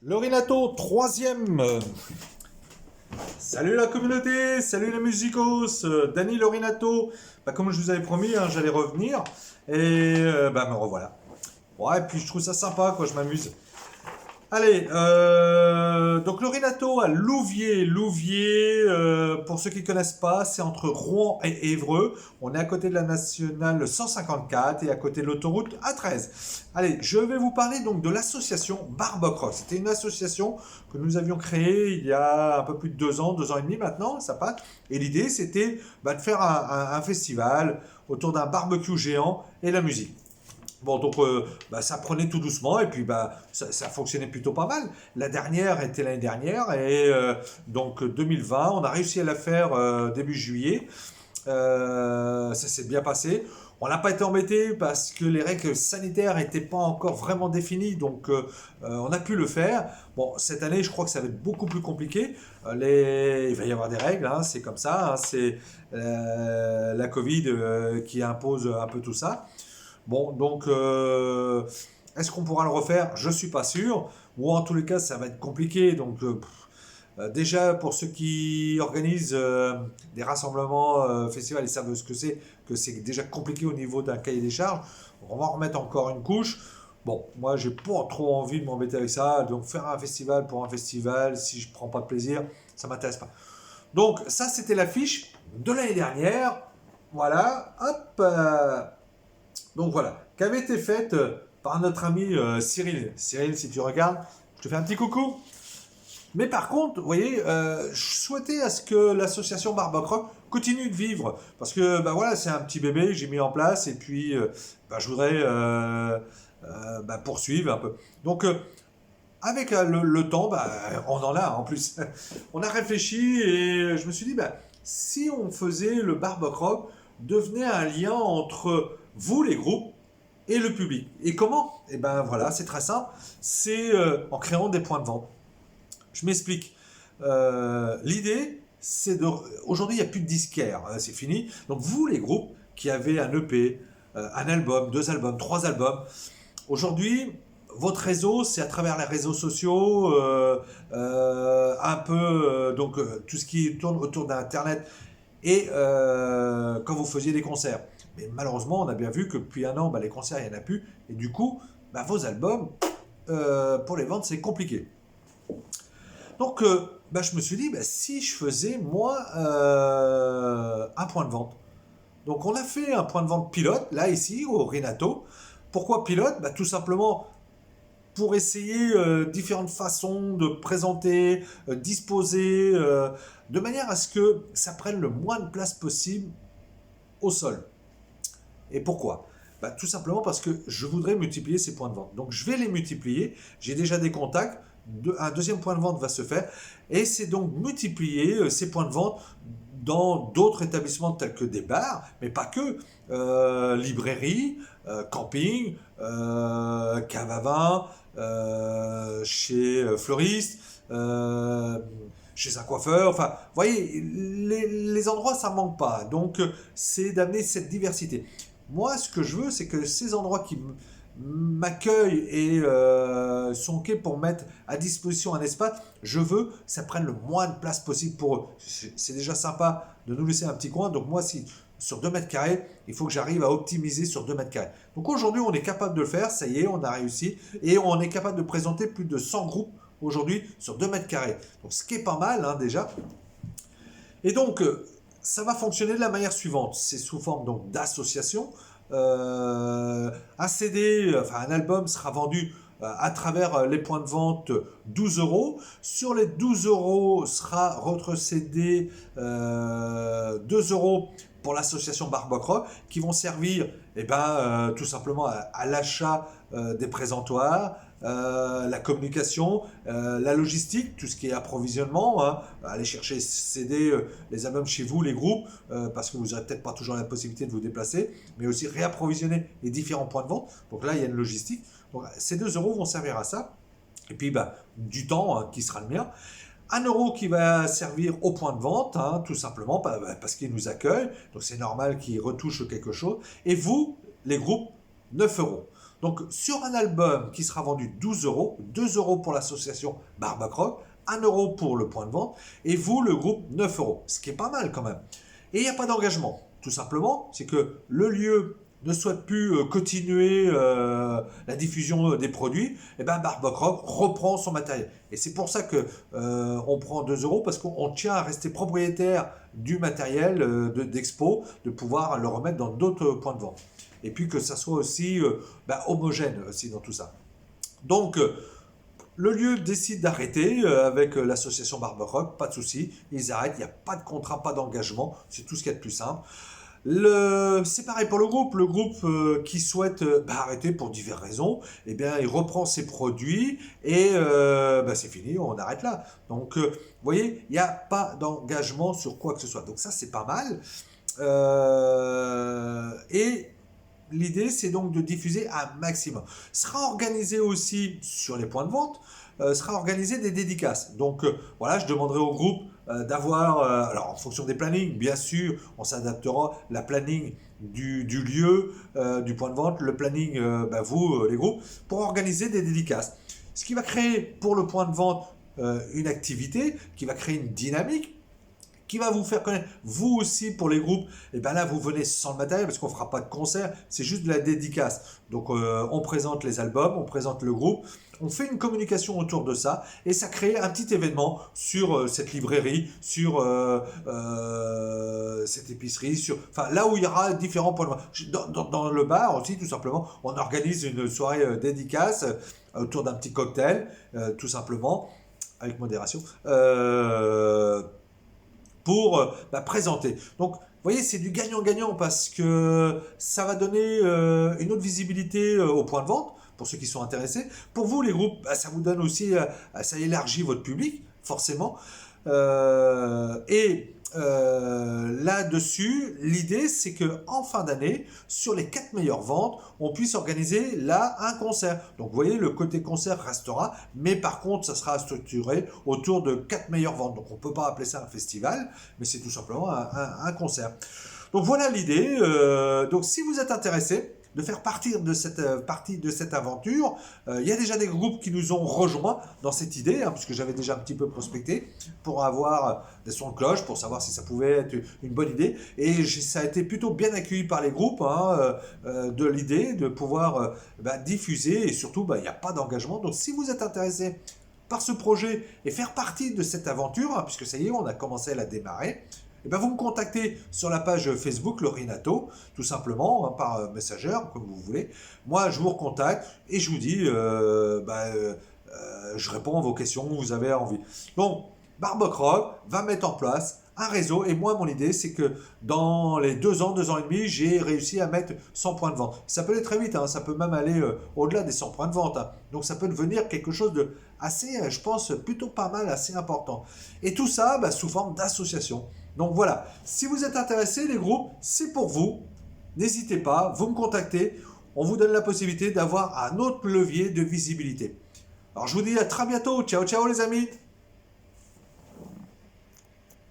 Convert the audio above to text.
Lorinato, troisième. Salut la communauté, salut les musicos, Dani Lorinato. Comme je vous avais promis, hein, j'allais revenir. Et me revoilà. Ouais, et puis je trouve ça sympa, quoi, je m'amuse. Allez, donc Lorinato à Louviers. Louviers, pour ceux qui ne connaissent pas, c'est entre Rouen et Évreux. On est à côté de la nationale 154 et à côté de l'autoroute A13. Allez, je vais vous parler donc de l'association Barbocross. C'était une association que nous avions créée il y a un peu plus de 2 ans et demi maintenant, ça passe. Et l'idée, c'était de faire un festival autour d'un barbecue géant et la musique. Bon, donc ça prenait tout doucement et puis ça fonctionnait plutôt pas mal. La dernière était l'année dernière et donc 2020, on a réussi à la faire début juillet. Ça s'est bien passé. On n'a pas été embêté parce que les règles sanitaires n'étaient pas encore vraiment définies, donc on a pu le faire. Bon, cette année, je crois que ça va être beaucoup plus compliqué. Il va y avoir des règles, hein, c'est comme ça, hein, c'est la Covid qui impose un peu tout ça. Bon, donc, est-ce qu'on pourra le refaire? Je suis pas sûr. Ou en tous les cas, ça va être compliqué. Donc, déjà, pour ceux qui organisent des rassemblements, festivals, ils savent ce que c'est déjà compliqué au niveau d'un cahier des charges. Donc, on va en remettre encore une couche. Bon, moi, j'ai pas trop envie de m'embêter avec ça. Donc, faire un festival pour un festival, si je prends pas de plaisir, ça m'intéresse pas. Donc, ça, c'était l'affiche de l'année dernière. Voilà, hop. Donc voilà, qui avait été faite par notre ami Cyril. Cyril, si tu regardes, je te fais un petit coucou. Mais par contre, vous voyez, je souhaitais à ce que l'association Barbacroc continue de vivre. Parce que voilà, c'est un petit bébé que j'ai mis en place et puis je voudrais poursuivre un peu. Donc avec le temps, on en a en plus. On a réfléchi et je me suis dit, si on faisait le Barbacroc devenait un lien entre vous, les groupes, et le public. Et comment? Eh ben voilà, c'est très simple. C'est en créant des points de vente. Je m'explique. L'idée, c'est de... Aujourd'hui, il n'y a plus de disquaires, hein, c'est fini. Donc vous, les groupes qui avez un EP, un album, 2 albums, 3 albums, aujourd'hui, votre réseau, c'est à travers les réseaux sociaux, un peu tout ce qui tourne autour d'Internet et quand vous faisiez des concerts. Mais malheureusement, on a bien vu que depuis un an, les concerts, il n'y en a plus. Et du coup, vos albums, pour les vendre, c'est compliqué. Donc, je me suis dit, si je faisais, moi, un point de vente. Donc, on a fait un point de vente pilote, là, ici, au Renato. Pourquoi pilote? Tout simplement pour essayer différentes façons de présenter, disposer, de manière à ce que ça prenne le moins de place possible au sol. Et pourquoi? Tout simplement parce que je voudrais multiplier ces points de vente. Donc je vais les multiplier, j'ai déjà des contacts, un deuxième point de vente va se faire, et c'est donc multiplier ces points de vente dans d'autres établissements tels que des bars, mais pas que, librairies, camping, cave à vin, chez fleuriste, chez un coiffeur, enfin, vous voyez, les endroits, ça ne manque pas. Donc, c'est d'amener cette diversité. Moi, ce que je veux, c'est que ces endroits qui m'accueillent et sont OK pour mettre à disposition un espace, je veux que ça prenne le moins de place possible pour eux. C'est déjà sympa de nous laisser un petit coin. Donc moi, si sur 2 mètres carrés, il faut que j'arrive à optimiser sur 2 mètres carrés. Donc aujourd'hui, on est capable de le faire. Ça y est, on a réussi. Et on est capable de présenter plus de 100 groupes aujourd'hui sur 2 mètres carrés. Donc ce qui est pas mal hein, déjà. Et donc, ça va fonctionner de la manière suivante. C'est sous forme donc d'association. Un CD, enfin un album sera vendu à travers les points de vente 12 euros. Sur les 12 euros sera retrocédé 2 euros pour l'association Barbacroc qui vont servir tout simplement à l'achat des présentoirs, la communication, la logistique, tout ce qui est approvisionnement, hein, aller chercher CD, les albums chez vous, les groupes, parce que vous n'aurez peut-être pas toujours la possibilité de vous déplacer, mais aussi réapprovisionner les différents points de vente. Donc là, il y a une logistique. Donc ces 2 euros vont servir à ça. Et puis du temps hein, qui sera le mien. 1 euro qui va servir au point de vente, hein, tout simplement parce qu'ils nous accueillent. Donc c'est normal qu'ils retouchent quelque chose. Et vous, les groupes, 9 euros. Donc, sur un album qui sera vendu 12 euros, 2 euros pour l'association Barbacroc, 1 euro pour le point de vente, et vous, le groupe, 9 euros. Ce qui est pas mal quand même. Et il n'y a pas d'engagement. Tout simplement, c'est que le lieu ne souhaite plus continuer la diffusion des produits, et bien Barbacroc reprend son matériel. Et c'est pour ça que on prend 2 euros, parce qu'on tient à rester propriétaire du matériel d'expo, de pouvoir le remettre dans d'autres points de vente. Et puis que ça soit aussi homogène aussi dans tout ça. Donc, le lieu décide d'arrêter avec l'association Barbacroc, pas de souci, ils arrêtent, il n'y a pas de contrat, pas d'engagement, c'est tout ce qu'il y a de plus simple. C'est pareil pour le groupe qui souhaite arrêter pour diverses raisons, eh bien il reprend ses produits et c'est fini, on arrête là. Donc vous voyez, il n'y a pas d'engagement sur quoi que ce soit, donc ça c'est pas mal. Et l'idée, c'est donc de diffuser un maximum. Sera organisé aussi sur les points de vente, sera organisé des dédicaces. Donc voilà, je demanderai au groupe d'avoir, alors en fonction des plannings, bien sûr, on s'adaptera la planning du lieu, du point de vente, le planning, vous, les groupes, pour organiser des dédicaces. Ce qui va créer pour le point de vente une activité, qui va créer une dynamique, qui va vous faire connaître, vous aussi pour les groupes, et bien là vous venez sans le matériel parce qu'on ne fera pas de concert, c'est juste de la dédicace. Donc on présente les albums, on présente le groupe, on fait une communication autour de ça et ça crée un petit événement sur cette librairie, sur cette épicerie, enfin là où il y aura différents points de vente. Dans le bar aussi tout simplement, on organise une soirée dédicace autour d'un petit cocktail, tout simplement, avec modération. Pour présenter. Donc, vous voyez, c'est du gagnant-gagnant parce que ça va donner une autre visibilité au point de vente pour ceux qui sont intéressés. Pour vous, les groupes, ça vous donne aussi, ça élargit votre public, forcément. Là-dessus, l'idée, c'est que en fin d'année, sur les 4 meilleures ventes, on puisse organiser là un concert. Donc, vous voyez, le côté concert restera, mais par contre, ça sera structuré autour de 4 meilleures ventes. Donc, on ne peut pas appeler ça un festival, mais c'est tout simplement un concert. Donc, voilà l'idée. Donc, si vous êtes intéressé de faire partie de cette aventure. Il y a déjà des groupes qui nous ont rejoints dans cette idée, puisque j'avais déjà un petit peu prospecté pour avoir des sons de cloche, pour savoir si ça pouvait être une bonne idée. Et ça a été plutôt bien accueilli par les groupes de l'idée de pouvoir diffuser, et surtout, il n'y a pas d'engagement. Donc si vous êtes intéressé par ce projet et faire partie de cette aventure, puisque ça y est, on a commencé à la démarrer, vous me contactez sur la page Facebook, le Renato, tout simplement, par Messenger, comme vous voulez. Moi, je vous recontacte et je vous dis, je réponds à vos questions, vous avez envie. Donc, Barbacroc va mettre en place un réseau. Et moi, mon idée, c'est que dans les 2 ans et demi, j'ai réussi à mettre 100 points de vente. Ça peut aller très vite, ça peut même aller au-delà des 100 points de vente. Donc, ça peut devenir quelque chose de assez, je pense, plutôt pas mal, assez important. Et tout ça sous forme d'association. Donc voilà, si vous êtes intéressés, les groupes, c'est pour vous. N'hésitez pas, vous me contactez. On vous donne la possibilité d'avoir un autre levier de visibilité. Alors je vous dis à très bientôt. Ciao, ciao les amis.